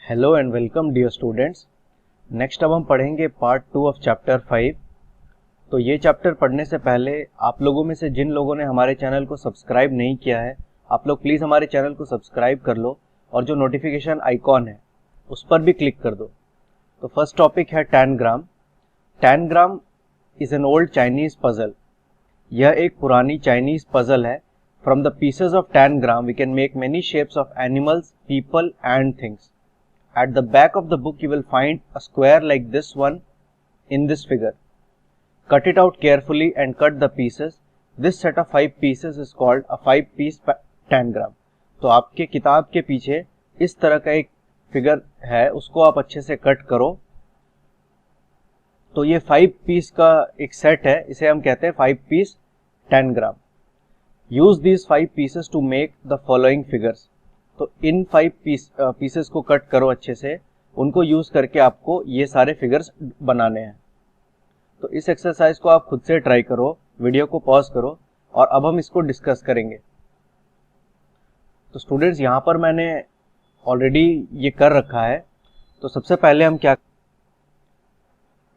Hello and welcome dear students. Next अब हम पढ़ेंगे पार्ट 2 ऑफ चैप्टर 5। तो ये चैप्टर पढ़ने से पहले आप लोगों में से जिन लोगों ने हमारे चैनल को सब्सक्राइब नहीं किया है, आप लोग प्लीज़ हमारे चैनल को सब्सक्राइब कर लो और जो नोटिफिकेशन आइकॉन है उस पर भी क्लिक कर दो। तो फर्स्ट टॉपिक है tangram. Tangram is an old Chinese puzzle. यह एक पुरानी चाइनीज़ पजल है। From the pieces of tangram we can make many shapes of animals, people and things. At the back of the book you will find a square like this one in this figure. Cut it out carefully and cut the pieces. This set of 5 pieces is called a 5-piece tangram. तो आपके किताब के पीछे इस तरह का एक figure है, उसको आप अच्छे से कट करो। तो ये 5 पीस का एक सेट है, इसे हम कहते हैं 5 piece tangram. Use these 5 pieces to make the following figures. तो इन 5 पीसेस को कट करो अच्छे से, उनको यूज करके आपको ये सारे फिगर्स बनाने हैं. तो इस एक्सरसाइज को आप खुद से ट्राई करो, वीडियो को पॉज करो और अब हम इसको डिस्कस करेंगे. तो स्टूडेंट्स यहाँ पर मैंने ऑलरेडी ये कर रखा है. तो सबसे पहले हम क्या,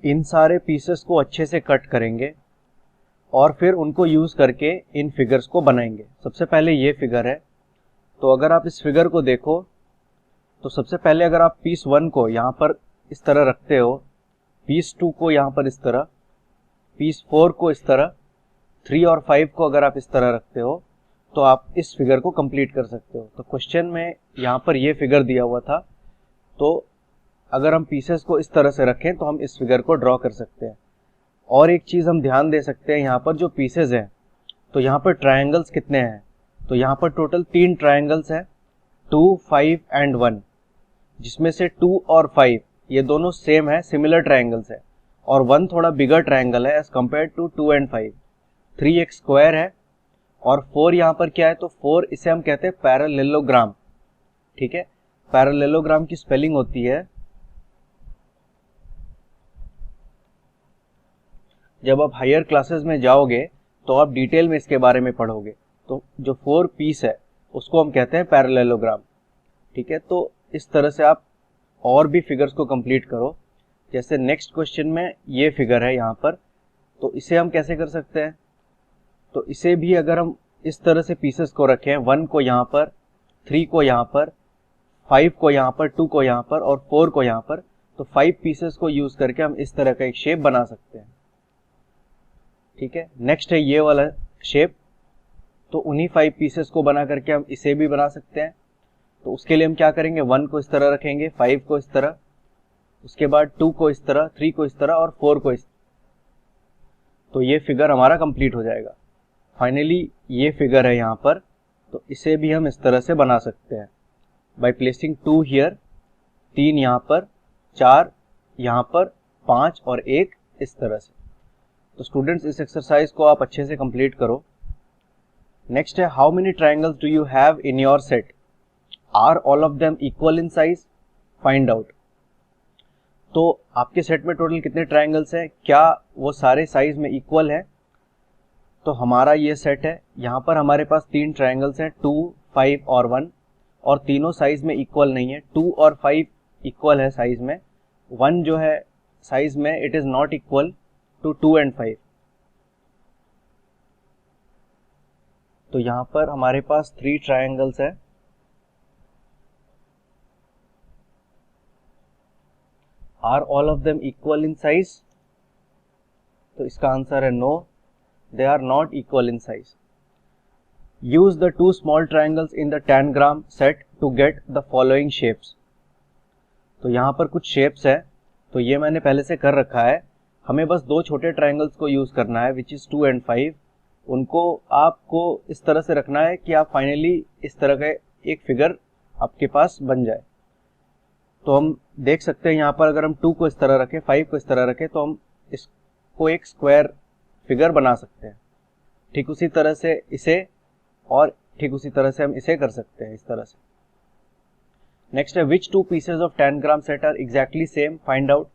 इन सारे पीसेस को अच्छे से कट करेंगे और फिर उनको यूज करके इन फिगर्स को बनाएंगे. सबसे पहले ये फिगर है. तो अगर आप इस फिगर को देखो तो सबसे पहले अगर आप पीस 1 को यहाँ पर इस तरह रखते हो, पीस 2 को यहाँ पर इस तरह, पीस 4 को इस तरह, 3 और 5 को अगर आप इस तरह रखते हो तो आप इस फिगर को कंप्लीट कर सकते हो. तो क्वेश्चन में यहाँ पर ये फिगर दिया हुआ था, तो अगर हम पीसेस को इस तरह से रखें तो हम इस फिगर को ड्रॉ कर सकते हैं. और एक चीज़ हम ध्यान दे सकते हैं, यहाँ पर जो पीसेज हैं तो यहाँ पर ट्रायंगल्स कितने हैं. तो यहाँ पर टोटल 3 ट्रायंगल्स हैं, 2, 5 एंड 1, जिसमें से 2 और 5 ये दोनों सेम है, सिमिलर ट्रायंगल्स है, और 1 थोड़ा बिगर ट्रायंगल है एज कम्पेयर टू 2 एंड 5. 3 एक स्क्वायर है और 4 यहाँ पर क्या है, तो 4 इसे हम कहते हैं पैरेललोग्राम. ठीक है, पैरेललोग्राम की स्पेलिंग होती है, जब आप हायर क्लासेस में जाओगे तो आप डिटेल में इसके बारे में पढ़ोगे. तो जो 4 पीस है उसको हम कहते हैं पैरेललोग्राम. ठीक है, तो इस तरह से आप और भी फिगर्स को कंप्लीट करो. जैसे नेक्स्ट क्वेश्चन में ये फिगर है यहाँ पर, तो इसे हम कैसे कर सकते हैं. तो इसे भी अगर हम इस तरह से पीसेस को रखें, 1 को यहाँ पर, 3 को यहाँ पर, 5 को यहाँ पर, 2 को यहाँ पर और 4 को यहाँ पर, तो 5 पीसेस को यूज करके हम इस तरह का एक शेप बना सकते हैं. ठीक है, नेक्स्ट है ये वाला शेप. तो उन्हीं 5 पीसेस को बना करके हम इसे भी बना सकते हैं. तो उसके लिए हम क्या करेंगे, 1 को इस तरह रखेंगे, 5 को इस तरह, उसके बाद 2 को इस तरह, 3 को इस तरह और 4 को इस तरह. तो ये फिगर हमारा कंप्लीट हो जाएगा. फाइनली ये फिगर है यहाँ पर, तो इसे भी हम इस तरह से बना सकते हैं बाय प्लेसिंग 2 हियर, 3 यहाँ पर, 4 यहाँ पर, 5 और 1 इस तरह से. तो स्टूडेंट्स इस एक्सरसाइज को आप अच्छे से कंप्लीट करो. नेक्स्ट है, how many triangles do you have in your set, are all of them equal in size, find out. तो आपके सेट में टोटल कितने ट्राइंगल्स हैं, क्या वो सारे साइज में इक्वल है. तो हमारा ये सेट है, यहाँ पर हमारे पास 3 ट्राइंगल्स हैं, 2, 5 और 1, और तीनों साइज में इक्वल नहीं है. 2 और 5 इक्वल है साइज में, 1 जो है साइज में it is not equal to 2 and 5. तो यहाँ पर हमारे पास 3 ट्रायंगल्स है. Are all of them equal in size. तो इसका आंसर है no, they are not equal in size. Use the 2 small triangles in the tangram set to get the following shapes. तो यहाँ पर कुछ शेप्स है, तो ये मैंने पहले से कर रखा है. हमें बस 2 छोटे ट्रायंगल्स को यूज करना है, विच इज 2 एंड 5. उनको आपको इस तरह से रखना है कि आप फाइनली इस तरह का एक फिगर आपके पास बन जाए. तो हम देख सकते हैं यहाँ पर अगर हम 2 को इस तरह रखें, 5 को इस तरह रखें, तो हम इसको एक स्क्वायर फिगर बना सकते हैं. ठीक उसी तरह से इसे, और ठीक उसी तरह से हम इसे कर सकते हैं इस तरह से. नेक्स्ट है, which 2 pieces of tangram set are exactly same, find out.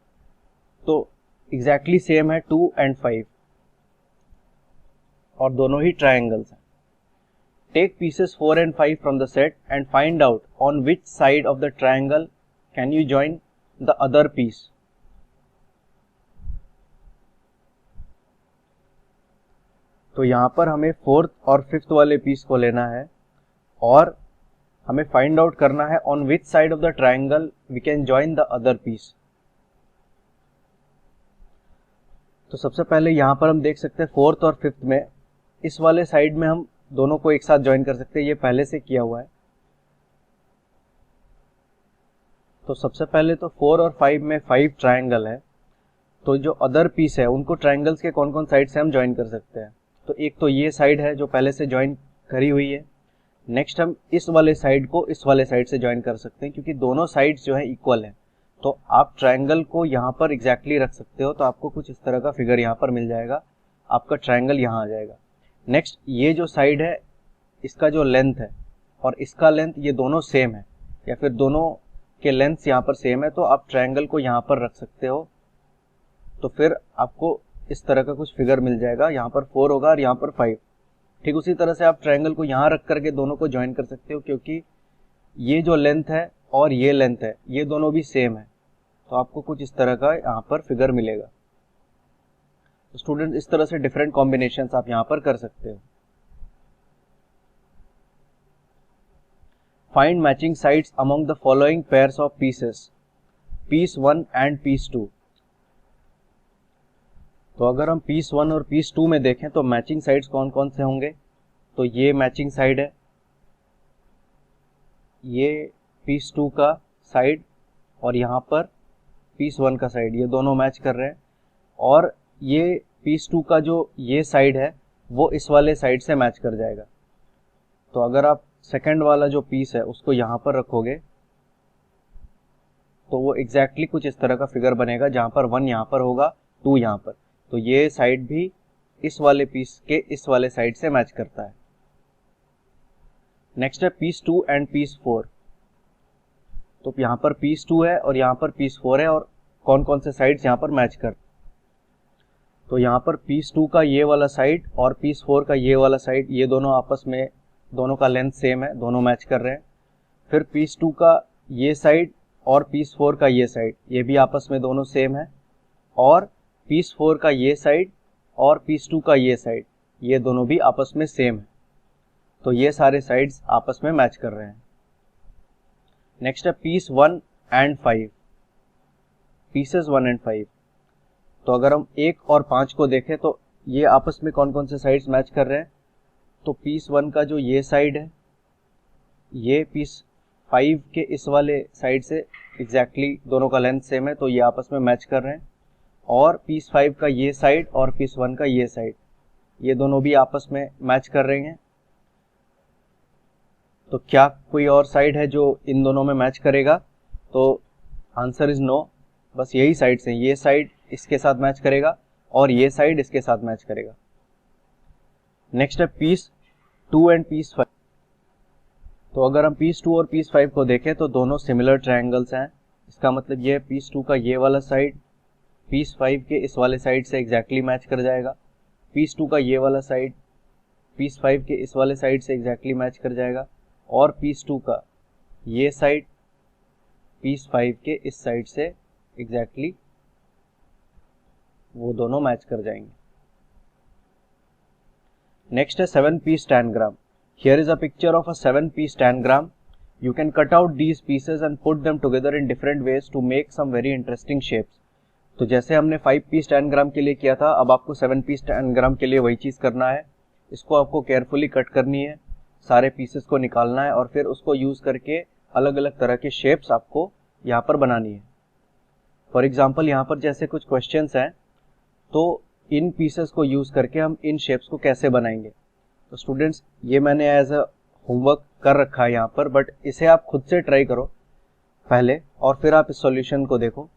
तो एग्जैक्टली सेम है 2 एंड 5 और दोनों ही ट्रायंगल्स हैं. Take pieces 4 and 5 from the set and find out on which side of the triangle can you join the other piece. तो यहाँ पर हमें फोर्थ और फिफ्थ वाले पीस को लेना है और हमें फाइंड आउट करना है on which side of the triangle we can join the other piece. तो सबसे पहले यहाँ पर हम देख सकते हैं फोर्थ और फिफ्थ में इस वाले साइड में हम दोनों को एक साथ ज्वाइन कर सकते हैं, ये पहले से किया हुआ है। तो सबसे पहले तो 4 और 5 में 5 ट्राइंगल है, तो जो अदर पीस है उनको ट्राइंगल्स के कौन कौन साइड से हम ज्वाइन कर सकते हैं। तो एक तो ये साइड है जो पहले से ज्वाइन करी हुई है। नेक्स्ट हम इस वाले साइड को इस वाले साइड से ज्वाइन कर सकते हैं, क्योंकि दोनों साइड्स जो है इक्वल है। तो आप ट्राइंगल को यहाँ पर एग्जैक्टली रख सकते हो, तो आपको कुछ इस तरह का फिगर यहाँ पर मिल जाएगा, आपका ट्राइंगल यहाँ आ जाएगा। नेक्स्ट ये जो साइड है इसका जो लेंथ है और इसका लेंथ ये दोनों सेम है, या फिर दोनों के लेंथ यहाँ पर सेम है, तो आप ट्राइंगल को यहाँ पर रख सकते हो। तो फिर आपको इस तरह का कुछ फिगर मिल जाएगा, यहाँ पर 4 होगा और यहाँ पर 5। ठीक उसी तरह से आप ट्राइंगल को यहाँ रख करके दोनों को ज्वाइन कर सकते हो, क्योंकि ये जो लेंथ है और ये लेंथ है ये दोनों भी सेम है, तो आपको कुछ इस तरह का यहाँ पर फिगर मिलेगा। तो स्टूडेंट इस तरह से डिफरेंट कॉम्बिनेशंस आप यहाँ पर कर सकते हो। Find matching sides among the following pairs of pieces, piece 1 and piece 2। तो अगर हम पीस 1 और पीस 2 में देखें तो मैचिंग साइड्स कौन कौन से होंगे। तो ये मैचिंग साइड है, ये पीस 2 का साइड और यहाँ पर पीस 1 का साइड, ये दोनों मैच कर रहे हैं। और ये पीस 2 का जो ये साइड है वो इस वाले साइड से मैच कर जाएगा। तो अगर आप सेकंड वाला जो पीस है उसको यहाँ पर रखोगे तो वो एग्जैक्टली कुछ इस तरह का फिगर बनेगा, जहाँ पर 1 यहाँ पर होगा, 2 यहाँ पर। तो ये साइड भी इस वाले पीस के इस वाले साइड से मैच करता है। नेक्स्ट है पीस 2 एंड पीस 4। तो यहाँ पर पीस 2 है और यहाँ पर पीस 4 है, और कौन कौन से साइड्स यहाँ पर मैच कर। तो यहाँ पर पीस 2 का ये वाला साइड और पीस 4 का ये वाला साइड, ये दोनों आपस में दोनों का लेंथ सेम है, दोनों मैच कर रहे हैं। फिर पीस 2 का ये साइड और पीस 4 का ये साइड, ये भी आपस में दोनों सेम है। और पीस 4 का ये साइड और पीस 2 का ये साइड, ये दोनों भी आपस में सेम है। तो ये सारे साइड्स आपस में मैच कर रहे हैं। नेक्स्ट है पीस 1 एंड 5, पीसेस 1 एंड 5। तो अगर हम 1 और 5 को देखें तो ये आपस में कौन कौन से साइड्स मैच कर रहे हैं। तो पीस 1 का जो ये साइड है ये पीस 5 के इस वाले साइड से एग्जैक्टली दोनों का लेंथ सेम है, तो ये आपस में मैच कर रहे हैं। और पीस 5 का ये साइड और पीस 1 का ये साइड, ये दोनों भी आपस में मैच कर रहे हैं। तो क्या कोई और साइड है जो इन दोनों में मैच करेगा। तो आंसर इज नो, बस यही साइड्स हैं, ये साइड इसके साथ मैच करेगा और ये साइड इसके साथ मैच करेगा। नेक्स्ट है पीस 2 एंड पीस 5। तो अगर हम पीस 2 और पीस 5 को देखें तो दोनों सिमिलर ट्रायंगल्स हैं। इसका मतलब ये पीस 2 का ये वाला साइड पीस 5 के इस वाले साइड से एग्जैक्टली मैच कर जाएगा। पीस 2 का ये वाला साइड पीस 5 के इस वाले साइड से एग्जैक्टली मैच कर जाएगा। और पीस 2 का ये साइड पीस 5 के इस साइड से एग्जैक्टली वो दोनों मैच कर जाएंगे। नेक्स्ट है 7 piece tangram. Here is a picture of a 7 piece tangram. You can cut out these pieces and put them together in different ways to make some very interesting shapes. तो जैसे हमने 5 piece tangram के लिए किया था, अब आपको 7 piece tangram के लिए वही चीज़ करना है। इसको आपको केयरफुली कट करनी है, सारे पीसेस को निकालना है और फिर उसको यूज़ करके अलग अलग तरह के शेप्स आपको यहाँ पर बनानी है। फॉर एग्जाम्पल यहाँ पर जैसे कुछ क्वेश्चंस हैं, तो इन पीसेस को यूज़ करके हम इन शेप्स को कैसे बनाएंगे। तो स्टूडेंट्स ये मैंने एज अ होमवर्क कर रखा है यहाँ पर, बट इसे आप खुद से ट्राई करो पहले और फिर आप इस सॉल्यूशन को देखो।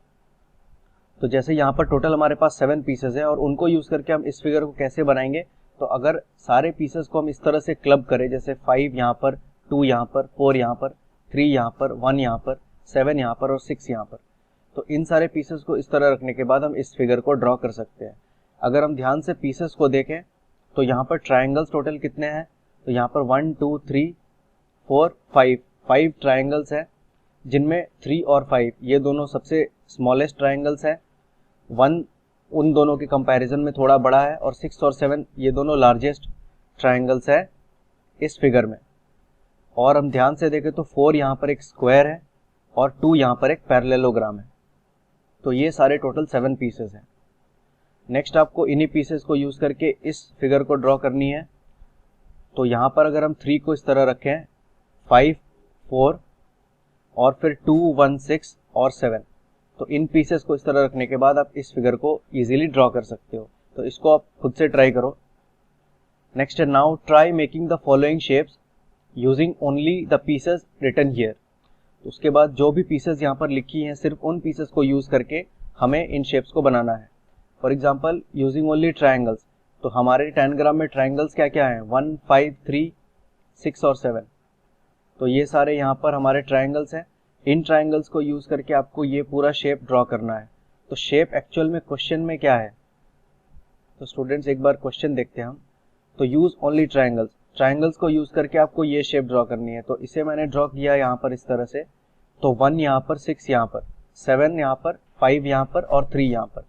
तो जैसे यहाँ पर टोटल हमारे पास 7 पीसेस हैं और उनको यूज़ करके हम इस फिगर को कैसे बनाएंगे। तो अगर सारे पीसेस को हम इस तरह से क्लब करें, जैसे 5 यहाँ पर, 2 यहाँ पर, 4 यहाँ पर, 3 यहाँ पर, 1 यहाँ पर, 7 यहाँ पर और 6 यहाँ पर, तो इन सारे पीसेस को इस तरह रखने के बाद हम इस फिगर को ड्रॉ कर सकते हैं। अगर हम ध्यान से पीसेस को देखें तो यहाँ पर ट्रायंगल्स टोटल कितने हैं। तो यहाँ पर 1 2 3 4 5 ट्रायंगल्स हैं। जिनमें 3 और 5 ये दोनों सबसे स्मॉलेस्ट ट्राइंगल्स हैं, 1 उन दोनों के कंपैरिजन में थोड़ा बड़ा है, और 6 और 7 ये दोनों लार्जेस्ट ट्राइंगल्स हैं इस फिगर में। और हम ध्यान से देखें तो 4 यहाँ पर एक स्क्वायर है और 2 यहाँ पर एक पैरेललोग्राम है। तो ये सारे टोटल 7 पीसेस हैं। नेक्स्ट आपको इन्हीं पीसेस को यूज़ करके इस फिगर को ड्रॉ करनी है। तो यहाँ पर अगर हम 3 को इस तरह रखें, 5, 4 और फिर 2, 1, 6 और 7, तो इन पीसेस को इस तरह रखने के बाद आप इस फिगर को इजीली ड्रॉ कर सकते हो। तो इसको आप खुद से ट्राई करो। नेक्स्ट है, now try making the following shapes using only the pieces written here. उसके बाद जो भी पीसेस यहाँ पर लिखी हैं, सिर्फ उन पीसेस को यूज़ करके हमें इन शेप्स को बनाना है। For example, using only triangles, तो हमारे टेनग्राम में ट्राइंगल्स क्या क्या हैं, 1, 5, 3, 6 और 7। तो ये सारे यहाँ पर हमारे ट्राइंगल्स हैं। इन ट्राइंगल्स को यूज़ करके आपको ये पूरा शेप ड्रॉ करना है। तो शेप एक्चुअल में क्वेश्चन में क्या है, तो स्टूडेंट्स एक बार क्वेश्चन देखते हैं हम। तो यूज़ ओनली ट्राइंगल्स, ट्राइंगल्स को यूज़ करके आपको ये शेप ड्रॉ करनी है। तो इसे मैंने ड्रॉ किया यहाँ पर इस तरह से। तो 1 यहाँ पर, 6 यहाँ पर, 7 यहाँ पर, 5 यहाँ पर और 3 यहाँ पर।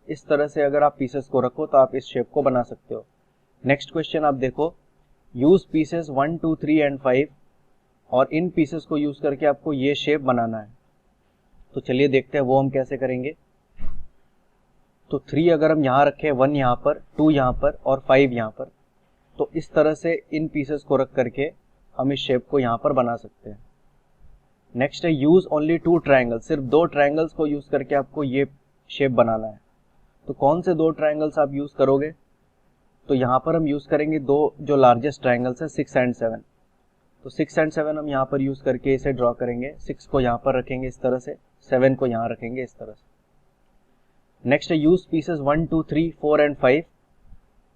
इस तरह से अगर आप पीसेस को रखो तो आप इस शेप को बना सकते हो। नेक्स्ट क्वेश्चन आप देखो, यूज़ पीसेस 1, 2, 3 एंड 5, और इन पीसेस को यूज़ करके आपको ये शेप बनाना है। तो चलिए देखते हैं वो हम कैसे करेंगे। तो 3 अगर हम यहाँ रखें, 1 यहाँ पर, 2 यहाँ पर और 5 यहाँ पर, तो इस तरह से इन पीसेस को रख करके हम इस शेप को यहाँ पर बना सकते हैं। नेक्स्ट है, यूज़ ओनली 2 ट्राइंगल्स, सिर्फ 2 ट्राइंगल्स को यूज़ करके आपको ये शेप बनाना है। तो कौन से 2 ट्राइंगल्स आप यूज़ करोगे, तो यहाँ पर हम यूज़ करेंगे 2 जो लार्जेस्ट ट्राइंगल्स हैं, 6 एंड 7। तो 6 एंड 7 हम यहाँ पर यूज़ करके इसे ड्रॉ करेंगे। 6 को यहाँ पर रखेंगे इस तरह से, 7 को यहाँ रखेंगे इस तरह से। नेक्स्ट है, use pieces 1, 2, 3, 4 and 5,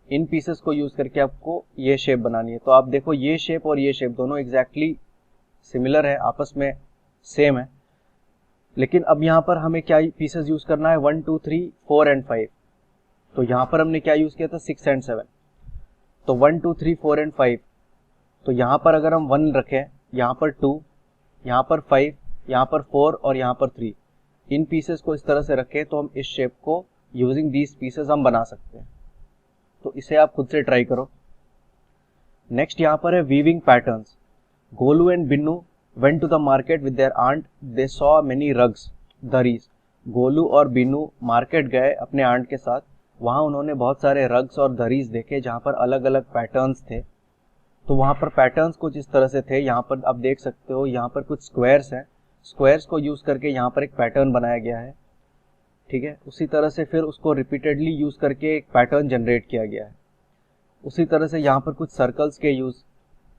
in pieces को यूज़ करके आपको ये शेप बनानी है। तो आप देखो ये शेप और ये शेप दोनों एग्जैक्टली सिमिलर है, आपस में सेम है। लेकिन अब यहाँ पर हमें क्या पीसेस यूज़ करना है, 1, 2, 3, 4 एंड 5। तो यहाँ पर हमने क्या यूज़ किया था, 6 एंड 7। तो 1, 2, 3, 4 एंड 5, तो यहाँ पर अगर हम 1 रखें, यहाँ पर 2, यहाँ पर 5, यहाँ पर 4 और यहाँ पर 3, इन पीसेस को इस तरह से रखें तो हम इस शेप को यूजिंग दीज पीसेस हम बना सकते हैं। तो इसे आप खुद से ट्राई करो। नेक्स्ट यहाँ पर है weaving patterns. Golu and Binnu went to the market with their aunt. They saw many rugs, durries. Golu और बिन्नू मार्केट गए अपने आंट के साथ, वहाँ उन्होंने बहुत सारे रग्स और दरीज देखे जहाँ पर अलग अलग पैटर्न्स थे। तो वहाँ पर पैटर्न्स कुछ इस तरह से थे, यहाँ पर आप देख सकते हो, यहाँ पर कुछ स्क्वायर्स हैं, स्क्वायर्स को यूज़ करके यहाँ पर एक पैटर्न बनाया गया है। ठीक है, उसी तरह से फिर उसको रिपीटेडली यूज़ करके एक पैटर्न जनरेट किया गया है। उसी तरह से यहाँ पर कुछ सर्कल्स के यूज़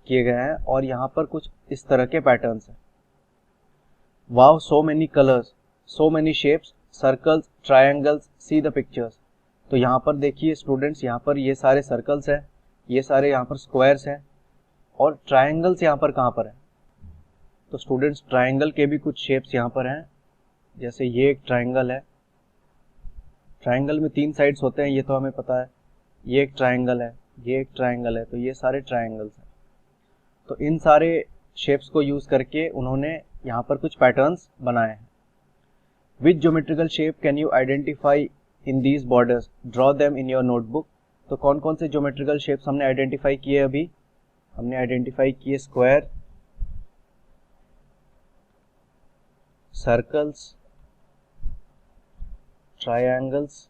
किए गए हैं और यहाँ पर कुछ इस तरह के पैटर्न्स हैं। Wow, so many colours, so many shapes, circles, triangles, see the pictures. तो यहाँ पर देखिए स्टूडेंट्स, यहाँ पर ये सारे सर्कल्स हैं, ये सारे यहाँ पर स्क्वायर्स हैं, और ट्रायंगल्स यहाँ पर कहाँ पर है। तो स्टूडेंट्स ट्रायंगल के भी कुछ शेप्स यहाँ पर हैं। जैसे ये एक ट्रायंगल है, ट्रायंगल में 3 साइड्स होते हैं, ये तो हमें पता है। ये एक ट्रायंगल है, ये एक ट्रायंगल है, तो ये सारे ट्रायंगल्स हैं। तो इन सारे शेप्स को यूज़ करके उन्होंने यहाँ पर कुछ पैटर्न्स बनाए हैं। Which geometrical shape can you identify in these borders, draw them in your notebook. तो कौन कौन से ज्योमेट्रिकल शेप्स हमने आइडेंटिफाई किए, अभी हमने आइडेंटिफाई किए स्क्वायर, सर्कल्स, ट्रायंगल्स।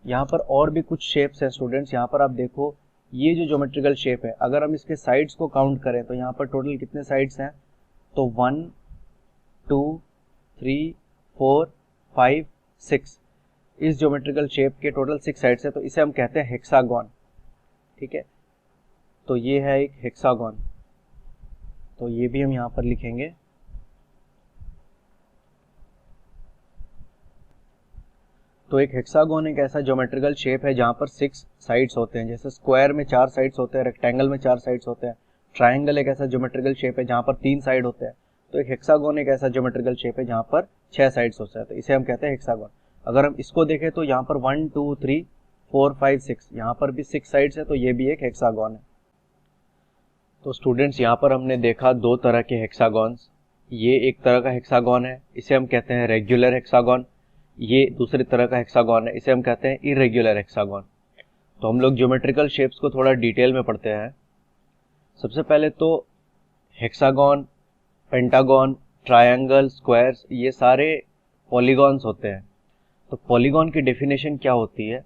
यहाँ पर और भी कुछ शेप्स हैं स्टूडेंट्स। यहाँ पर आप देखो, ये जो ज्योमेट्रिकल शेप है, अगर हम इसके साइड्स को काउंट करें तो यहाँ पर टोटल कितने साइड्स हैं, तो 1, 2, 3, 4, 5, 6। इस ज्योमेट्रिकल शेप के टोटल 6 साइड्स हैं, तो इसे हम कहते हैं हेक्सागोन। ठीक है, तो ये है एक हेक्सागोन, तो ये भी हम यहाँ पर लिखेंगे। तो एक हेक्सागोन एक ऐसा ज्योमेट्रिकल शेप है जहाँ पर 6 साइड्स होते हैं। जैसे स्क्वायर में 4 साइड्स होते हैं, रेक्टेंगल में 4 साइड्स होते हैं। ट्रायंगल एक ऐसा ज्योमेट्रिकल शेप है जहाँ पर 3 साइड होते हैं। तो एक हेक्सागोन एक ऐसा ज्योमेट्रिकल शेप है जहाँ पर 6 साइड्स होते हैं, तो इसे हम कहते हैं हेक्सागोन। अगर हम इसको देखें तो यहाँ पर 1, 2, 3, 4, 5, 6, यहाँ पर भी 6 साइड्स है, तो ये भी एक हेक्सागोन है। तो स्टूडेंट्स यहाँ पर हमने देखा दो तरह के हेक्सागॉन्स। ये एक तरह का हेक्सागॉन है, इसे हम कहते हैं रेगुलर हेक्सागॉन। ये दूसरी तरह का हेक्सागॉन है, इसे हम कहते हैं इरेगुलर हेक्सागॉन। तो हम लोग ज्योमेट्रिकल शेप्स को थोड़ा डिटेल में पढ़ते हैं। सबसे पहले तो हेक्सागॉन, पेंटागॉन, ट्रायंगल, स्क्वायर्स, ये सारे पॉलीगॉन्स होते हैं। तो पॉलीगॉन की डेफिनेशन क्या होती है?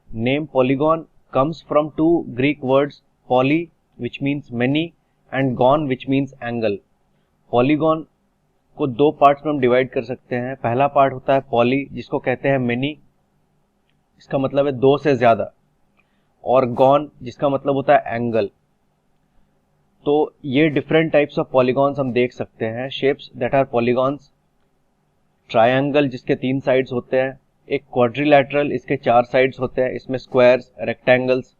Name polygon comes from two Greek words, poly which means many and gon which means angle। Polygon को दो पार्ट्स में हम डिवाइड कर सकते हैं। पहला पार्ट होता है पॉली, जिसको कहते हैं मेनी, इसका मतलब है दो से ज्यादा, और गॉन जिसका मतलब होता है एंगल। तो ये डिफरेंट टाइप्स ऑफ पॉलीगॉन्स हम देख सकते हैं। Shapes that are polygons, triangle जिसके 3 साइड्स होते हैं, एक क्वाड्रिलैटरल इसके 4 साइड्स होते हैं, इसमें स्क्वायर्स, रेक्टेंगल्स,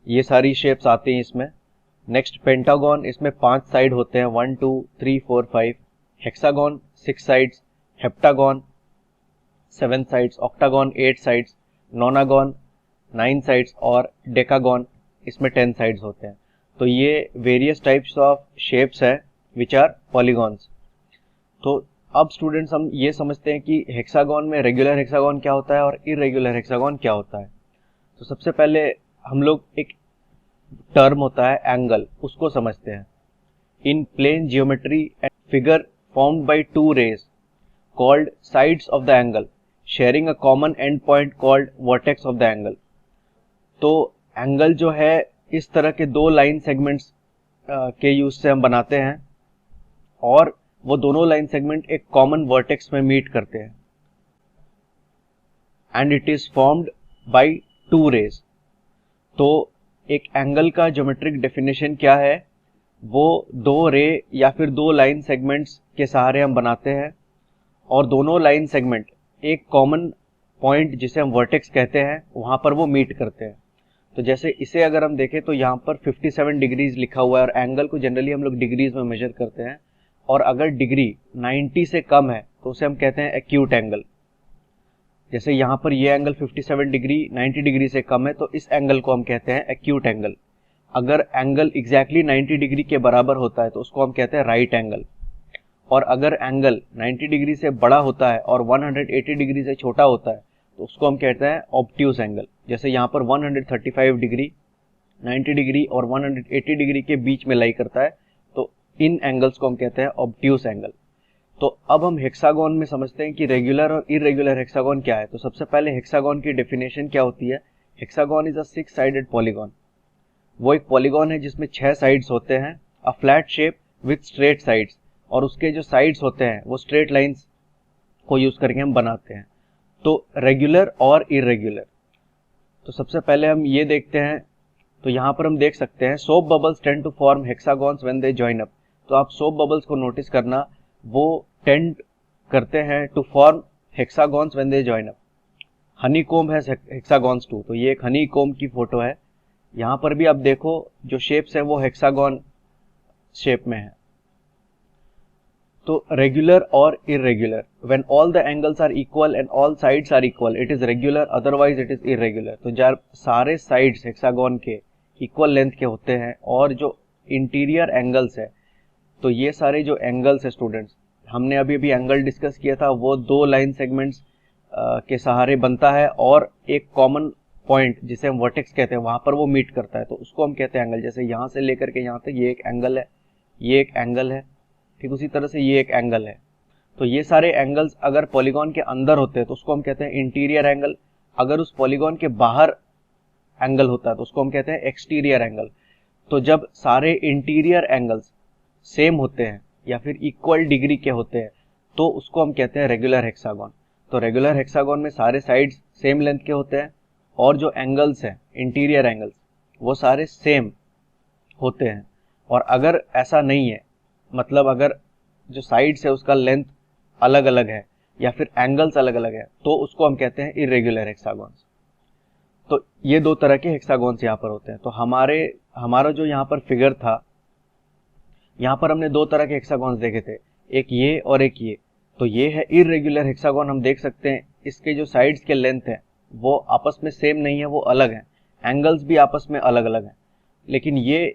ये सारी शेप्स आती हैं इसमें। नेक्स्ट पेंटागॉन, इसमें 5 साइड होते हैं, 1 2 3 4 5। Hexagon 6 sides, heptagon 7 sides, octagon 8 sides, nonagon 9 sides और डेकागॉन इसमें 10 साइड्स होते हैं। तो ये वेरियस टाइप्स ऑफ शेप्स है विच आर पॉलीगॉन्स। तो अब स्टूडेंट्स हम ये समझते हैं कि हेक्सागॉन में रेगुलर हेक्सागॉन क्या होता है और इरेगुलर हेक्सागॉन क्या होता है। तो सबसे पहले हम लोग एक टर्म होता है एंगल, उसको समझते हैं। In plane geometry and figure formed by two rays called sides of the angle sharing a common end point called vertex of the angle. तो एंगल जो है इस तरह के दो लाइन सेगमेंट्स के यूज से हम बनाते हैं, और वो दोनों लाइन सेगमेंट एक कॉमन वर्टेक्स में मीट करते हैं, and it is formed by two rays. तो एक एंगल का ज्योमेट्रिक डेफिनेशन क्या है? वो दो रे या फिर दो लाइन सेगमेंट्स के सहारे हम बनाते हैं, और दोनों लाइन सेगमेंट एक कॉमन पॉइंट जिसे हम वर्टेक्स कहते हैं वहां पर वो मीट करते हैं। तो जैसे इसे अगर हम देखें तो यहाँ पर 57 डिग्रीज लिखा हुआ है, और एंगल को जनरली हम लोग डिग्रीज में मेजर करते हैं, और अगर डिग्री 90 से कम है तो उसे हम कहते हैं एक्यूट एंगल। जैसे यहाँ पर ये एंगल 57 डिग्री 90 डिग्री से कम है, तो इस एंगल को हम कहते हैं एक्यूट एंगल। अगर एंगल एग्जैक्टली 90 डिग्री के बराबर होता है तो उसको हम कहते हैं राइट एंगल, और अगर एंगल 90 डिग्री से बड़ा होता है और 180 डिग्री से छोटा होता है तो उसको हम कहते हैं ऑब्ट्यूस एंगल। जैसे यहाँ पर 135 डिग्री 90 डिग्री और 180 डिग्री के बीच में लाई करता है, तो इन एंगल्स को हम कहते हैं ऑब्ट्यूस एंगल। तो अब हम हेक्सागोन में समझते हैं कि रेगुलर और इरेगुलर हेक्सागोन क्या है। तो सबसे पहले हेक्सागोन की डेफिनेशन क्या होती है? Hexagon is a 6 sided polygon. वो एक पॉलीगॉन है जिसमें 6 साइड्स होते हैं, a flat shape with straight sides, और उसके जो साइड्स होते हैं वो स्ट्रेट लाइंस को यूज करके हम बनाते हैं। तो रेगुलर और इरेगुलर, तो सबसे पहले हम ये देखते हैं। तो यहाँ पर हम देख सकते हैं soap bubbles tend to form hexagons when they join up. तो आप सोप बबल्स को नोटिस करना, वो टेंड करते हैं to form hexagons when they join up. Honeycomb है हेक्सागॉन्स टू, तो ये एक हनी कोम्ब की फोटो है। यहाँ पर भी आप देखो जो शेप्स है वो हेक्सागॉन शेप में है। तो रेगुलर और irregular, when all the angles are equal and all sides are equal it is regular, otherwise it is irregular. तो जब सारे साइड्स हेक्सागॉन के इक्वल लेंथ के होते हैं और जो इंटीरियर एंगल्स है, तो ये सारे जो एंगल्स है स्टूडेंट्स, हमने अभी अभी एंगल डिस्कस किया था, वो दो लाइन सेगमेंट्स के सहारे बनता है और एक कॉमन पॉइंट जिसे हम वर्टेक्स कहते हैं वहां पर वो मीट करता है, तो उसको हम कहते हैं एंगल। जैसे यहाँ से लेकर के यहाँ तक ये एक एंगल है, ये एक एंगल है, ठीक उसी तरह से ये एक एंगल है। तो ये सारे एंगल्स अगर पॉलीगॉन के अंदर होते हैं तो उसको हम कहते हैं इंटीरियर एंगल। अगर उस पॉलीगॉन के बाहर एंगल होता है तो उसको हम कहते हैं एक्सटीरियर एंगल। तो जब सारे इंटीरियर एंगल्स सेम होते हैं या फिर इक्वल डिग्री के होते हैं तो उसको हम कहते हैं रेगुलर हेक्सागॉन। तो रेगुलर हेक्सागॉन में सारे साइड्स सेम लेंथ के होते हैं और जो एंगल्स हैं इंटीरियर एंगल्स वो सारे सेम होते हैं। और अगर ऐसा नहीं है, मतलब अगर जो साइड्स है उसका लेंथ अलग अलग है या फिर एंगल्स अलग अलग है तो उसको हम कहते हैं इरेगुलर हेक्सागॉन्स। तो ये दो तरह के हेक्सागॉन्स यहाँ पर होते हैं। तो हमारा जो यहाँ पर फिगर था, यहाँ पर हमने दो तरह के हेक्सागॉन्स देखे थे, एक ये और एक ये। तो ये है इरेगुलर हेक्सागॉन। हम देख सकते हैं इसके जो साइड्स के लेंथ है वो आपस में सेम नहीं है, वो अलग है, एंगल्स भी आपस में अलग अलग हैं। लेकिन ये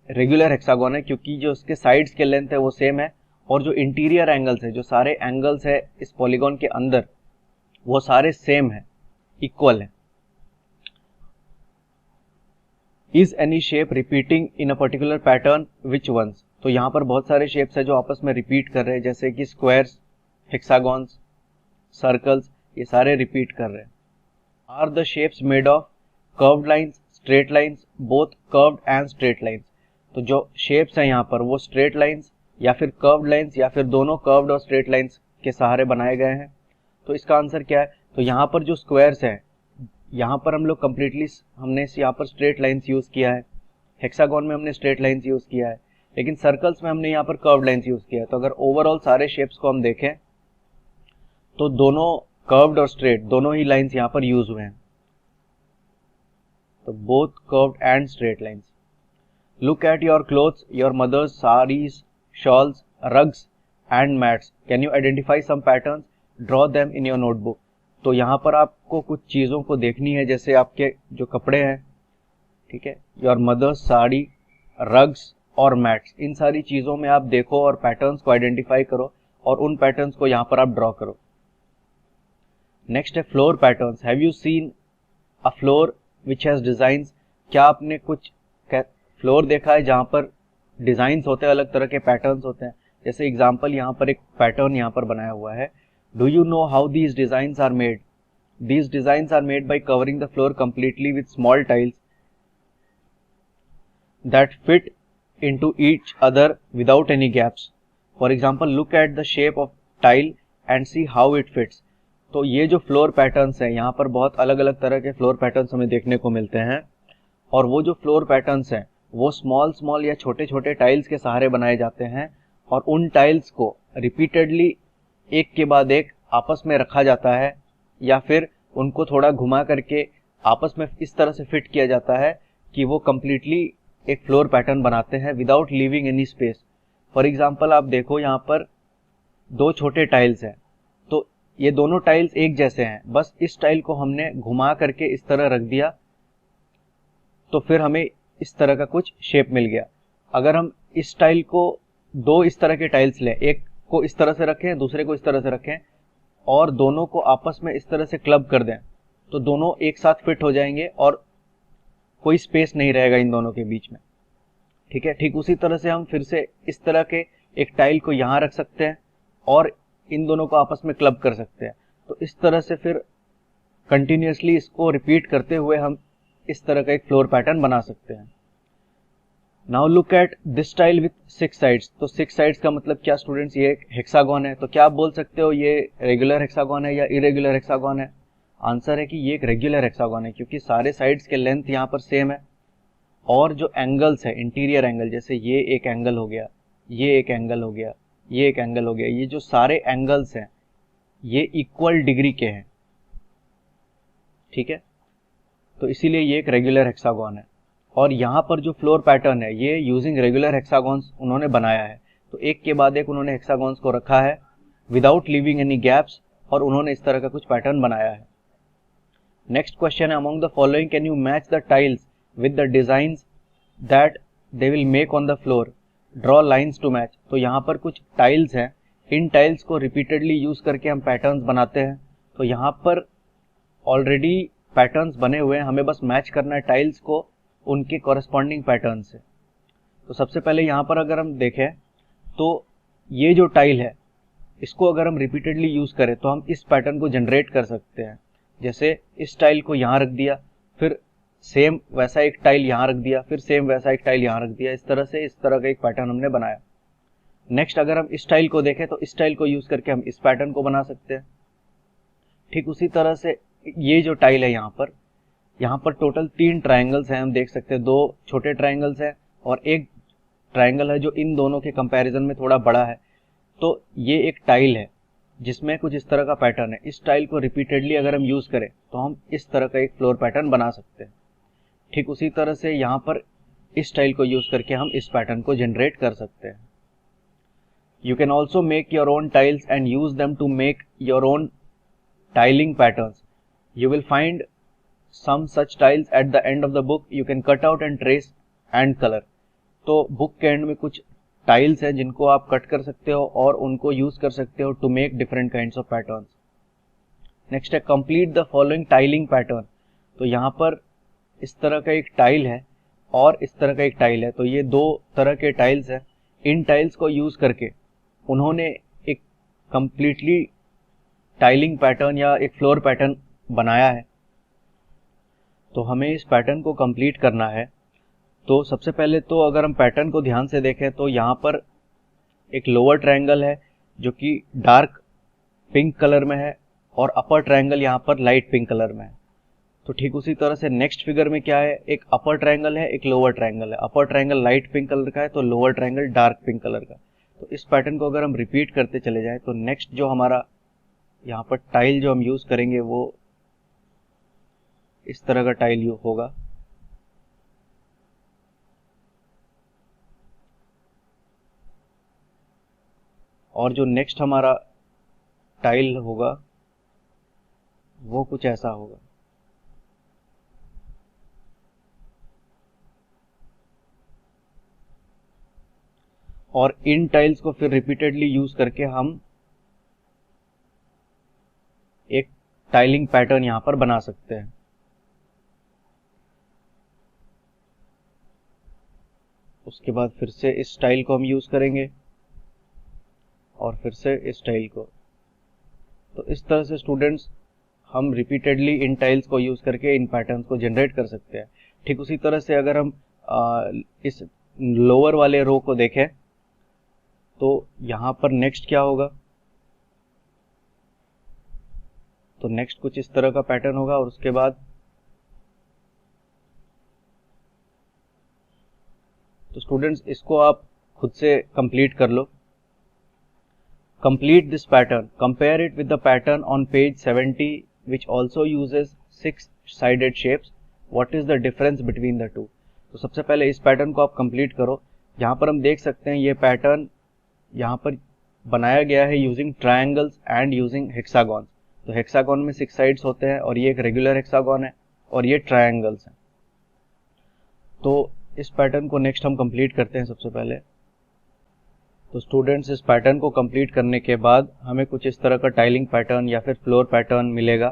रेगुलर हेक्सागोन है क्योंकि जो उसके साइड्स के लेंथ है वो सेम है, और जो इंटीरियर एंगल्स है, जो सारे एंगल्स है इस पॉलीगॉन के अंदर, वो सारे सेम है, इक्वल है। Is any shape repeating in a particular pattern, which ones? तो यहाँ पर बहुत सारे शेप्स है जो आपस में रिपीट कर रहे हैं, जैसे कि स्क्वायर्स, हेक्सागॉन्स, सर्कल्स, ये सारे रिपीट कर रहे हैं। Are the shapes made of curved lines, straight lines, both curved and straight lines? तो जो शेप्स हैं यहाँ पर वो स्ट्रेट लाइंस या फिर कर्व्ड लाइंस या फिर दोनों कर्व्ड और स्ट्रेट लाइंस के सहारे बनाए गए हैं। तो इसका आंसर क्या है? तो यहाँ पर जो स्क्वायर्स हैं, यहाँ पर हम लोग कंप्लीटली हमने यहाँ पर स्ट्रेट लाइंस यूज किया है, हेक्सागोन में हमने स्ट्रेट लाइंस यूज किया है, लेकिन सर्कल्स में हमने यहाँ पर कर्व्ड लाइंस यूज किया है। तो अगर ओवरऑल सारे शेप्स को हम देखें तो दोनों कर्व्ड और स्ट्रेट दोनों ही लाइंस यहाँ पर यूज हुए हैं, तो both curved and straight lines. Look at your clothes, your mother's saris, shawls, rugs and mats, can you identify some patterns, draw them in your notebook? तो यहाँ पर आपको कुछ चीज़ों को देखनी है, जैसे आपके जो कपड़े हैं, ठीक है, योर मदर्स साड़ी, रग्स और मैट्स, इन सारी चीज़ों में आप देखो और पैटर्न्स को आइडेंटिफाई करो और उन पैटर्न्स को यहाँ पर आप ड्रॉ करो। नेक्स्ट है floor patterns. Have you seen a floor which has designs? क्या आपने कुछ फ्लोर देखा है जहाँ पर डिज़ाइंस होते हैं, अलग तरह के पैटर्न्स होते हैं? जैसे एग्जाम्पल यहाँ पर एक पैटर्न यहाँ पर बनाया हुआ है। Do you know how these designs are made? These designs are made by covering the floor completely with small tiles that fit into each other without any gaps. For example, look at the shape of tile and see how it fits. तो ये जो floor patterns हैं, यहाँ पर बहुत अलग अलग तरह के फ्लोर पैटर्न्स हमें देखने को मिलते हैं, और वो जो फ्लोर पैटर्न्स हैं वो स्मॉल या छोटे छोटे टाइल्स के सहारे बनाए जाते हैं, और उन टाइल्स को रिपीटेडली एक के बाद एक आपस में रखा जाता है, या फिर उनको थोड़ा घुमा करके आपस में इस तरह से फिट किया जाता है कि वो कंप्लीटली एक फ्लोर पैटर्न बनाते हैं without leaving any space. For example आप देखो यहाँ पर दो छोटे टाइल्स हैं, तो ये दोनों टाइल्स एक जैसे हैं, बस इस टाइल को हमने घुमा करके इस तरह रख दिया तो फिर हमें इस तरह का कुछ शेप मिल गया। अगर हम इस टाइल को, दो इस तरह के टाइल्स लें, एक को इस तरह से रखें, दूसरे को इस तरह से रखें, और दोनों को आपस में इस तरह से क्लब कर दें, तो दोनों एक साथ फिट हो जाएंगे और कोई स्पेस नहीं रहेगा इन दोनों के बीच में, ठीक है। ठीक उसी तरह से हम फिर से इस तरह के एक टाइल को यहाँ रख सकते हैं और इन दोनों को आपस में क्लब कर सकते हैं। तो इस तरह से फिर कंटिन्यूसली इसको रिपीट करते हुए हम इस तरह का एक फ्लोर पैटर्न बना सकते हैं। Now look at this tile with 6 sides. तो 6 साइड्स का मतलब क्या स्टूडेंट्स? ये एक हेक्सागोन है। तो क्या आप बोल सकते हो ये रेगुलर हेक्सागोन है या इरेगुलर हेक्सागोन है? आंसर है कि ये एक रेगुलर हेक्सागोन है, क्योंकि सारे साइड्स के लेंथ यहाँ पर सेम है, और जो एंगल्स है, इंटीरियर एंगल, जैसे ये एक एंगल हो गया, ये एक एंगल हो गया, ये एक एंगल हो गया, ये जो सारे एंगल्स हैं ये इक्वल डिग्री के हैं, ठीक है। तो इसीलिए ये एक रेगुलर हेक्सागोन है। और यहाँ पर जो फ्लोर पैटर्न है ये यूजिंग रेगुलर हेक्सागॉन्स उन्होंने बनाया है। तो एक के बाद एक उन्होंने हेक्सागॉन्स को रखा है विदाउट लीविंग एनी गैप्स, और उन्होंने इस तरह का कुछ पैटर्न बनाया है। नेक्स्ट क्वेश्चन है, among the following can you match the tiles with the designs that they will make on the floor, draw lines to match. तो यहाँ पर कुछ टाइल्स हैं, इन टाइल्स को रिपीटेडली यूज करके हम पैटर्न्स बनाते हैं। तो यहाँ पर ऑलरेडी पैटर्न्स बने हुए हैं, हमें बस मैच करना है टाइल्स को उनके कॉरेस्पॉन्डिंग पैटर्न से। तो सबसे पहले यहाँ पर अगर हम देखें तो ये जो टाइल है इसको अगर हम रिपीटेडली यूज करें तो हम इस पैटर्न को जनरेट कर सकते हैं। जैसे इस टाइल को यहाँ रख दिया, फिर सेम वैसा एक टाइल यहाँ रख दिया, फिर सेम वैसा एक टाइल यहाँ रख दिया, इस तरह से इस तरह का एक पैटर्न हमने बनाया। नेक्स्ट अगर हम इस टाइल को देखें तो इस टाइल को यूज करके हम इस पैटर्न को बना सकते हैं। ठीक उसी तरह से ये जो टाइल है यहाँ पर टोटल 3 ट्रायंगल्स हैं, हम देख सकते हैं 2 छोटे ट्रायंगल्स हैं और एक ट्रायंगल है जो इन दोनों के कंपैरिजन में थोड़ा बड़ा है। तो ये एक टाइल है जिसमें कुछ इस तरह का पैटर्न है। इस टाइल को रिपीटेडली अगर हम यूज करें तो हम इस तरह का एक फ्लोर पैटर्न बना सकते हैं। ठीक उसी तरह से यहाँ पर इस टाइल को यूज करके हम इस पैटर्न को जनरेट कर सकते हैं। You can also make your own tiles and use them to make your own tiling patterns. You will find some such tiles at the end of the book. You can cut out and trace and color. तो book के and में कुछ tiles हैं जिनको आप cut कर सकते हो और उनको यूज कर सकते हो to make different kinds of patterns. Next है complete the following tiling pattern. तो यहाँ पर इस तरह का एक टाइल है और इस तरह का एक टाइल है, तो ये दो तरह के टाइल्स हैं। इन टाइल्स को यूज करके उन्होंने एक कंप्लीटली टाइलिंग पैटर्न या एक फ्लोर पैटर्न बनाया है। तो हमें इस पैटर्न को कंप्लीट करना है। तो सबसे पहले तो अगर हम पैटर्न को ध्यान से देखें तो यहाँ पर एक लोअर ट्रायंगल है जो कि डार्क पिंक कलर में है और अपर ट्रायंगल यहाँ पर लाइट पिंक कलर में है। तो ठीक उसी तरह से नेक्स्ट फिगर में क्या है, एक अपर ट्रायंगल है, एक लोअर ट्रायंगल है। अपर ट्रायंगल लाइट पिंक कलर का है तो lower triangle dark pink colour का। तो इस पैटर्न को अगर हम रिपीट करते चले जाएं तो नेक्स्ट जो हमारा यहाँ पर टाइल जो हम यूज करेंगे वो इस तरह का टाइल होगा। और जो नेक्स्ट हमारा टाइल होगा वो कुछ ऐसा होगा। और इन टाइल्स को फिर रिपीटेडली यूज करके हम एक टाइलिंग पैटर्न यहां पर बना सकते हैं। उसके बाद फिर से इस स्टाइल को हम यूज करेंगे और फिर से इस स्टाइल को। तो इस तरह से स्टूडेंट्स हम रिपीटेडली इन टाइल्स को यूज करके इन पैटर्न्स को जनरेट कर सकते हैं। ठीक उसी तरह से अगर हम इस लोअर वाले रो को देखें तो यहां पर नेक्स्ट क्या होगा, तो नेक्स्ट कुछ इस तरह का पैटर्न होगा। और उसके बाद तो स्टूडेंट्स इसको आप खुद से कंप्लीट कर लो। Complete this pattern, compare it with the pattern on page 70 which also uses 6 sided shapes. What is the difference between the two? तो सबसे पहले इस पैटर्न को आप कंप्लीट करो। यहाँ पर हम देख सकते हैं ये पैटर्न यहाँ पर बनाया गया है यूजिंग ट्रायंगल्स एंड यूजिंग हेक्सागॉन्स। तो हेक्सागॉन में 6 साइड्स होते हैं और ये एक रेगुलर हेक्सागॉन है और ये ट्रायंगल्स हैं। तो इस पैटर्न को नेक्स्ट हम कंप्लीट करते हैं सबसे पहले। तो स्टूडेंट्स इस पैटर्न को कंप्लीट करने के बाद हमें कुछ इस तरह का टाइलिंग पैटर्न या फिर फ्लोर पैटर्न मिलेगा।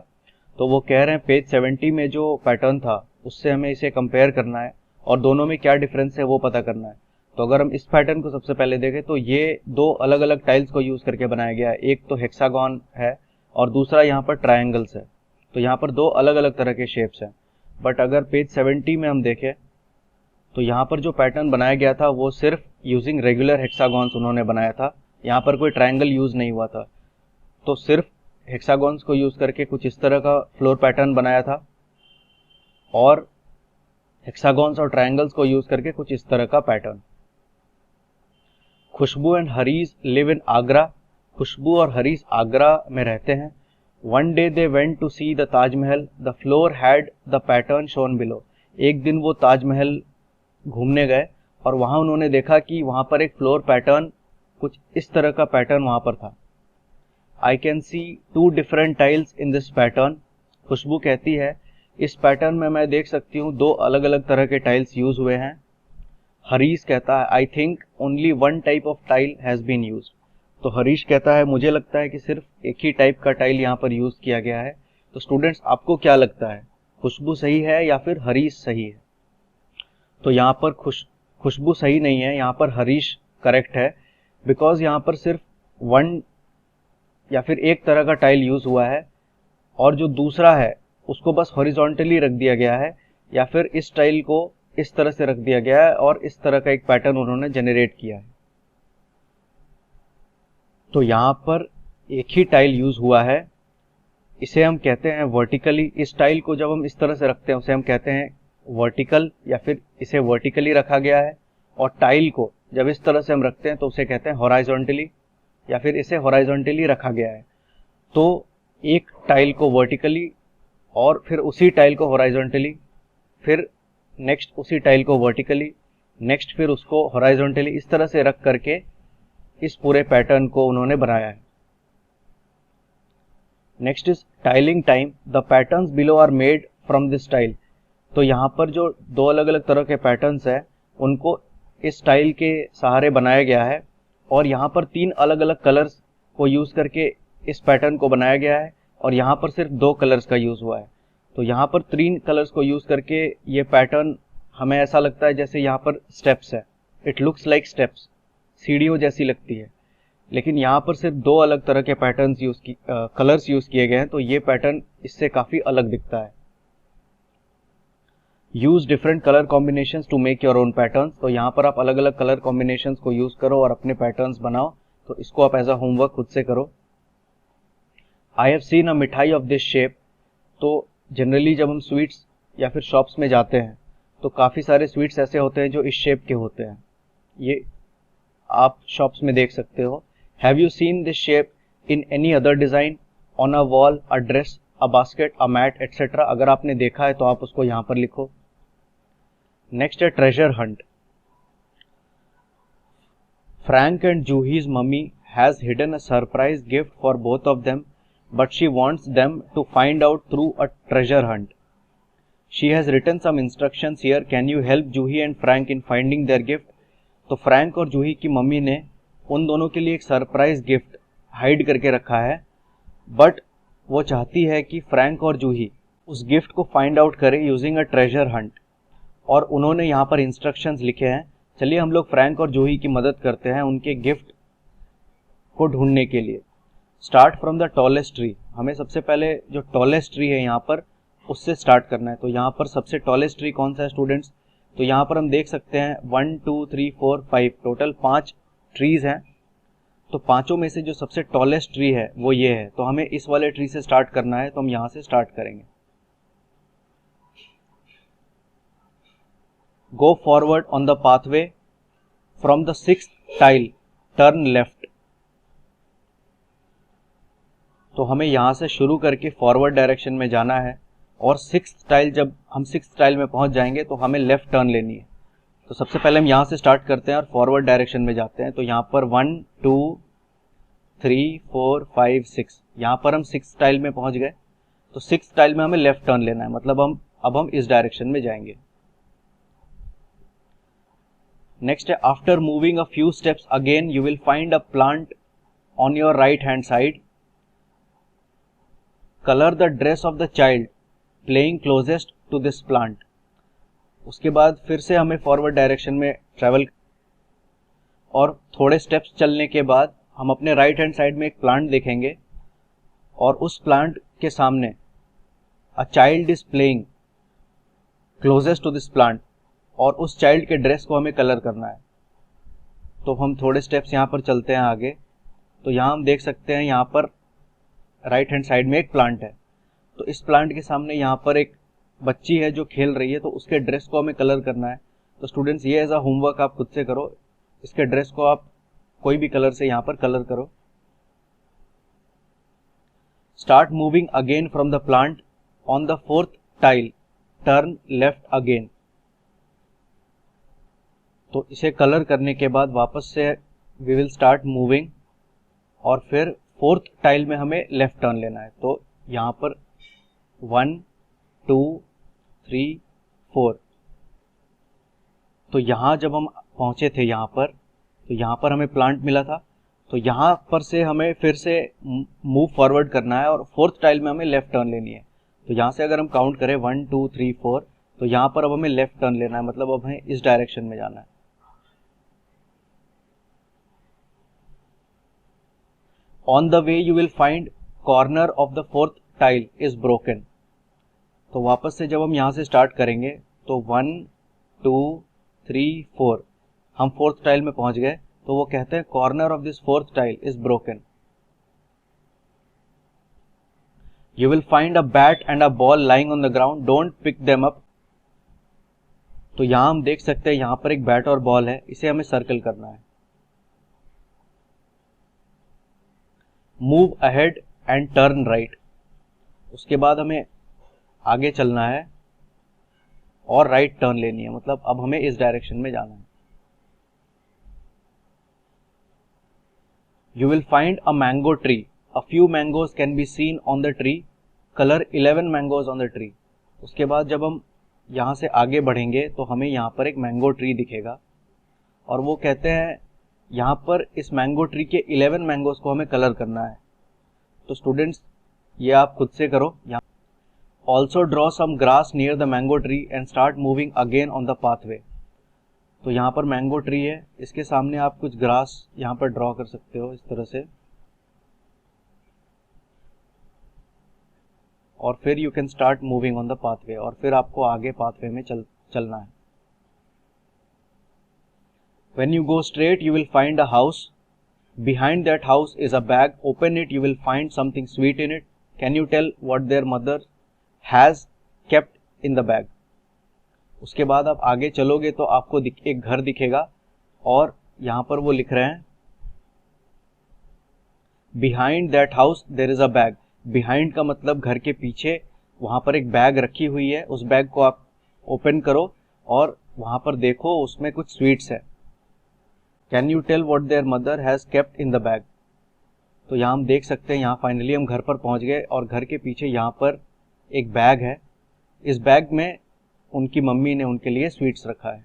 तो वो कह रहे हैं पेज 70 में जो पैटर्न था उससे हमें इसे कंपेयर करना है और दोनों में क्या डिफरेंस है वो पता करना है। तो अगर हम इस पैटर्न को सबसे पहले देखें तो ये दो अलग अलग टाइल्स को यूज करके बनाया गया है। एक तो हेक्सागॉन है और दूसरा यहाँ पर ट्रायंगल्स है। तो यहाँ पर दो अलग अलग तरह के शेप्स हैं। बट अगर पेज 70 में हम देखें तो यहाँ पर जो पैटर्न बनाया गया था वो सिर्फ यूजिंग रेगुलर हेक्सागॉन्स उन्होंने बनाया था। यहाँ पर कोई ट्रायंगल यूज नहीं हुआ था। तो सिर्फ हेक्सागॉन्स को यूज करके कुछ इस तरह का फ्लोर पैटर्न बनाया था और हेक्सागॉन्स और ट्रायंगल्स को यूज करके कुछ इस तरह का pattern. Khushboo and Harish live in Agra. Khushboo और हरीश आगरा में रहते हैं। One day they went to see the Taj Mahal. The floor had the pattern shown below. एक दिन वो ताजमहल घूमने गए और वहां उन्होंने देखा कि वहां पर एक फ्लोर पैटर्न कुछ इस तरह का पैटर्न वहां पर था। I can see 2 different tiles in this pattern. Khushboo कहती है इस पैटर्न में मैं देख सकती हूँ 2 अलग अलग तरह के टाइल्स यूज हुए हैं। हरीश कहता है I think only 1 type of tile has been use. तो हरीश कहता है मुझे लगता है कि सिर्फ एक ही टाइप का टाइल यहाँ पर यूज किया गया है। तो स्टूडेंट्स आपको क्या लगता है, खुशबू सही है या फिर हरीश सही है? तो यहाँ पर खुशबू सही नहीं है, यहाँ पर हरीश करेक्ट है। बिकॉज यहाँ पर सिर्फ 1 या फिर एक तरह का टाइल यूज हुआ है और जो दूसरा है उसको बस हॉरिजॉन्टली रख दिया गया है या फिर इस टाइल को इस तरह से रख दिया गया है और इस तरह का एक पैटर्न उन्होंने जनरेट किया है। तो यहाँ पर एक ही टाइल यूज हुआ है, इसे हम कहते हैं वर्टिकली। इस टाइल को जब हम इस तरह से रखते हैं उसे हम कहते हैं वर्टिकल या फिर इसे वर्टिकली रखा गया है। और टाइल को जब इस तरह से हम रखते हैं तो उसे कहते हैं हॉराइजॉन्टली या फिर इसे हॉराइजॉन्टली रखा गया है। तो एक टाइल को वर्टिकली और फिर उसी टाइल को हॉराइजॉन्टली, फिर नेक्स्ट उसी टाइल को वर्टिकली, नेक्स्ट फिर उसको हॉराइजॉन्टली, इस तरह से रख करके इस पूरे पैटर्न को उन्होंने बनाया है। Next is tiling time. The patterns below are made from this tile. तो यहाँ पर जो 2 अलग अलग तरह के पैटर्न्स हैं उनको इस टाइल के सहारे बनाया गया है और यहाँ पर 3 अलग अलग कलर्स को यूज़ करके इस पैटर्न को बनाया गया है और यहाँ पर सिर्फ 2 कलर्स का यूज़ हुआ है। तो यहाँ पर 3 कलर्स को यूज़ करके ये पैटर्न हमें ऐसा लगता है जैसे यहाँ पर स्टेप्स है, इट लुक्स लाइक स्टेप्स, सीढ़ियों जैसी लगती है, लेकिन यहाँ पर सिर्फ 2 अलग तरह के पैटर्न्स कलर्स यूज़ किए गए हैं, तो ये पैटर्न इससे काफ़ी अलग दिखता है। Use different colour combinations to make your own patterns, तो यहाँ पर आप अलग अलग कलर कॉम्बिनेशंस को यूज़ करो और अपने पैटर्न्स बनाओ। तो इसको आप एज अ होमवर्क खुद से करो। आई हैव सीन अ मिठाई ऑफ दिस शेप, तो जनरली जब हम स्वीट्स या फिर शॉप्स में जाते हैं तो काफ़ी सारे स्वीट्स ऐसे होते हैं जो इस शेप के होते हैं, ये आप शॉप्स में देख सकते हो। Have you seen this shape in any other design on a wall, a dress, a basket, a mat etcetera? अगर आपने देखा है तो आप उसको यहाँ पर लिखो। नेक्स्ट है treasure hunt. Frank and Juhi's mummy has hidden a surprise gift for both of them, but she wants them to find out through a treasure hunt. She has written some instructions here. Can you help Juhi and Frank in finding their gift? तो Frank और जूही की mummy ने उन दोनों के लिए एक surprise gift hide करके रखा है, बट वो चाहती है कि फ्रैंक और जूही उस गिफ्ट को फाइंड आउट करें यूजिंग अ ट्रेजर हंट, और उन्होंने यहाँ पर इंस्ट्रक्शंस लिखे हैं। चलिए हम लोग फ्रैंक और जूही की मदद करते हैं उनके गिफ्ट को ढूंढने के लिए। Start from the tallest tree, हमें सबसे पहले जो टॉलेस्ट ट्री है यहाँ पर उससे स्टार्ट करना है। तो यहाँ पर सबसे टॉलेस्ट ट्री कौन सा है स्टूडेंट्स? तो यहाँ पर हम देख सकते हैं 1 2 3 4 5 टोटल 5 ट्रीज हैं। तो पांचों में से जो सबसे टॉलेस्ट ट्री है वो ये है, तो हमें इस वाले ट्री से स्टार्ट करना है, तो हम यहाँ से स्टार्ट करेंगे। Go forward on the pathway from the 6th tile, turn left। तो हमें यहाँ से शुरू करके फॉरवर्ड डायरेक्शन में जाना है और 6th टाइल, जब हम 6th टाइल में पहुंच जाएंगे तो हमें लेफ्ट टर्न लेनी है। तो सबसे पहले हम यहाँ से स्टार्ट करते हैं और फॉरवर्ड डायरेक्शन में जाते हैं। तो यहाँ पर 1 2 3 4 5 6, यहाँ पर हम 6th टाइल में पहुंच गए। तो 6th टाइल में हमें लेफ्ट टर्न लेना है, मतलब अब हम इस डायरेक्शन में जाएंगे। नेक्स्ट है after moving a few steps again you will find a plant on your right hand side. Colour the dress of the child playing closest to this plant. उसके बाद फिर से हमें फॉरवर्ड डायरेक्शन में travel और थोड़े steps चलने के बाद हम अपने राइट हैंड साइड में एक प्लांट देखेंगे और उस प्लांट के सामने a child is playing closest to this plant, और उस चाइल्ड के ड्रेस को हमें कलर करना है। तो हम थोड़े स्टेप्स यहाँ पर चलते हैं आगे। तो यहाँ हम देख सकते हैं यहाँ पर राइट हैंड साइड में एक प्लांट है। तो इस प्लांट के सामने यहाँ पर एक बच्ची है जो खेल रही है, तो उसके ड्रेस को हमें कलर करना है। तो स्टूडेंट्स ये एज अ होमवर्क आप खुद से करो, इसके ड्रेस को आप कोई भी कलर से यहाँ पर कलर करो। Start moving again from the plant on the 4th tile, turn left again. तो इसे कलर करने के बाद वापस से वी विल स्टार्ट मूविंग और फिर 4th टाइल में हमें लेफ्ट टर्न लेना है। तो यहाँ पर 1 2 3 4, तो यहाँ जब हम पहुँचे थे यहाँ पर, तो यहाँ पर हमें प्लांट मिला था। तो यहाँ पर से हमें फिर से मूव फॉरवर्ड करना है और 4th टाइल में हमें लेफ्ट टर्न लेनी है। तो यहाँ से अगर हम काउंट करें 1 2 3 4, तो यहाँ पर अब हमें लेफ्ट टर्न लेना है, मतलब अब हमें इस डायरेक्शन में जाना है। On the way you will find corner of the 4th tile is broken। तो वापस से जब हम यहाँ से स्टार्ट करेंगे तो 1 2 3 4 हम 4th टाइल में पहुँच गए। तो वो कहते हैं corner of this 4th tile is broken. You will find a bat and a ball lying on the ground, don't pick them up। तो यहाँ हम देख सकते हैं यहाँ पर एक बैट और बॉल है, इसे हमें सर्कल करना है। Move ahead and turn right, उसके बाद हमें आगे चलना है और राइट टर्न लेनी है, मतलब अब हमें इस डायरेक्शन में जाना है। You will find a mango tree, a few mangoes can be seen on the tree, colour 11 mangoes on the tree. उसके बाद जब हम यहाँ से आगे बढ़ेंगे तो हमें यहाँ पर एक मैंगो ट्री दिखेगा। और वो कहते हैं यहाँ पर इस मैंगो ट्री के 11 मैंगोज को हमें कलर करना है। तो स्टूडेंट्स ये आप खुद से करो। यहाँ also draw some grass near the mango tree and start moving again on the pathway. तो यहाँ पर मैंगो ट्री है, इसके सामने आप कुछ ग्रास यहाँ पर ड्रॉ कर सकते हो इस तरह से, और फिर you can start moving on the pathway, और फिर आपको आगे पाथवे में चलना है। When you go straight, you will find a house. Behind that house is a bag. Open it, you will find something sweet in it. Can you tell what their mother has kept in the bag? उसके बाद आप आगे चलोगे तो आपको एक घर दिखेगा, और यहाँ पर वो लिख रहे हैं Behind that house there is a bag. Behind का मतलब घर के पीछे, वहाँ पर एक बैग रखी हुई है। उस बैग को आप ओपन करो और वहाँ पर देखो उसमें कुछ स्वीट्स है। Can you tell what their mother has kept in the bag? तो यहाँ हम देख सकते हैं, यहाँ फाइनली हम घर पर पहुँच गए और घर के पीछे यहाँ पर एक बैग है। इस बैग में उनकी मम्मी ने उनके लिए स्वीट्स रखा है।